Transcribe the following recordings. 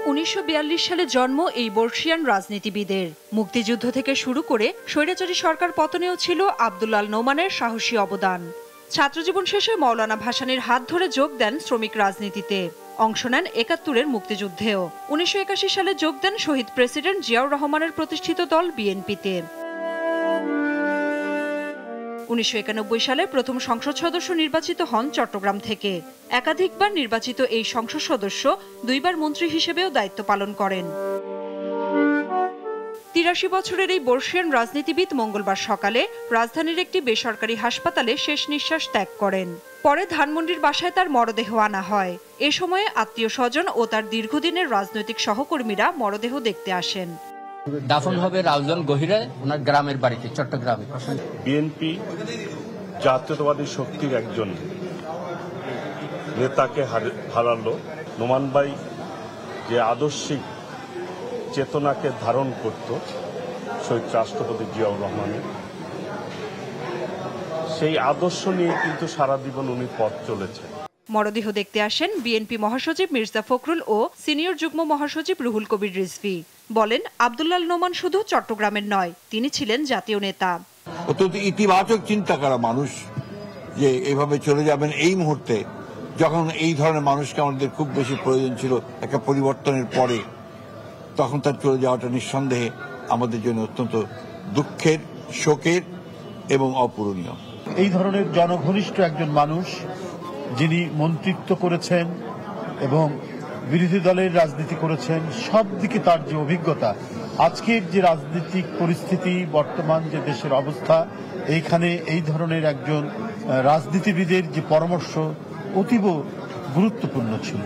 1942 সালে জন্ম এই বর্ষিয়ান রাজনীতিবিদের। মুক্তিযুদ্ধ থেকে শুরু করে স্বৈরাচারী সরকার পতনেও ছিল আব্দুল্লাহ আল নোমানের সাহসী অবদান। ছাত্রজীবন শেষে মাওলানা ভাসানীর হাত ধরে যোগ দেন শ্রমিক রাজনীতিতে। অংশ নেন ৭১-এর মুক্তিযুদ্ধেও। 1981 সালে যোগ দেন শহীদ প্রেসিডেন্ট জিয়াউর রহমানের প্রতিষ্ঠিত দল বিএনপিতে। 1991 সালে প্রথম সংসদ সদস্য নির্বাচিত হন চট্টগ্রাম থেকে। একাধিকবার নির্বাচিত এই সংসদ সদস্য 2 বার মন্ত্রী হিসেবেও দায়িত্ব পালন করেন। 83 বছরের এই বর্ষিয়ান রাজনীতিবিদ মঙ্গলবার সকালে রাজধানীর একটি বেসরকারি হাসপাতালে শেষ নিঃশ্বাস ত্যাগ করেন। পরে ধানমন্ডির বাসায় তার মরদেহ আনা হয়। এ সময়ে আত্মীয় স্বজন ও তার দীর্ঘদিনের রাজনৈতিক সহকর্মীরা মরদেহ দেখতে আসেন। দাফন হবে রাউজান গহিরে, ওনার গ্রামের বাড়িতে, চট্টগ্রামে। বিএনপি জাতীয়তাবাদী শক্তির একজন নেতাকে হারালো। নোমান ভাই যে আদর্শিক চেতনাকে ধারণ করত শহীদ রাষ্ট্রপতি জিয়াউর রহমানের, সেই আদর্শ নিয়ে কিন্তু সারা জীবন উনি পথ চলেছেন। মরদেহ দেখতে আসেন বিএনপি মহাসচিব মির্জা ফখরুল ও সিনিয়র যুগ্ম মহাসচিব রুহুল কবির রিজভী। বলেন, আব্দুল্লাহ আল নোমান শুধু চট্টগ্রামের নয়, তিনি ছিলেন জাতীয় নেতা। অত্যন্ত ইতিবাচক চিন্তা করা মানুষ যে এইভাবে চলে যাবেন এই মুহূর্তে, যখন এই ধরনের মানুষকে আমাদের খুব বেশি প্রয়োজন ছিল একটা পরিবর্তনের পরে, তখন তার চলে যাওয়াটা নিঃসন্দেহে আমাদের জন্য অত্যন্ত দুঃখের, শোকের এবং অপূরণীয়। এই ধরনের জনঘনিষ্ঠ একজন মানুষ, যিনি মন্ত্রিত্ব করেছেন এবং বিরোধী দলের রাজনীতি করেছেন, সব দিকে তার যে অভিজ্ঞতা, আজকের যে রাজনৈতিক পরিস্থিতি, বর্তমান যে দেশের অবস্থা, এইখানে এই ধরনের একজন রাজনীতিবিদের যে পরামর্শ অতীব গুরুত্বপূর্ণ ছিল।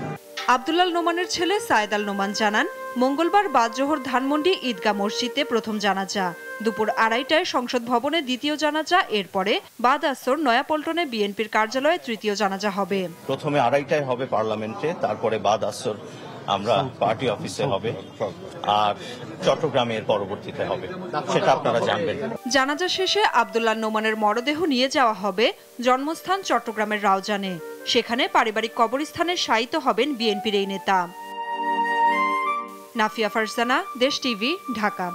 আব্দুল্লাহ আল নোমানের ছেলে সায়েদ আল নোমান জানান, মঙ্গলবার বাদ জোহর ধানমন্ডি ঈদগাহ মসজিদে প্রথম জানাজা, দুপুর 2:30টায় সংসদ ভবনে দ্বিতীয় জানাজা, এরপরে বাদ আসর নয়াপল্টনে বিএনপির কার্যালয়ে তৃতীয় জানাজা হবে। প্রথমে 2:30টায় হবে পার্লামেন্টে, তারপরে বাদ আসর আমরা পার্টি অফিসে হবে, আর চট্টগ্রামের পরবর্তীতে হবে, সেটা আপনারা জানবেন। জানাজা শেষে আব্দুল্লাহ নোমানের মরদেহ নিয়ে যাওয়া হবে জন্মস্থান চট্টগ্রামের রাউজানে। সেখানে পারিবারিক কবরস্থানে শায়িত হবেন বিএনপির এই নেতা। নাফিয়া ফারজানা, দেশ টিভি, ঢাকা।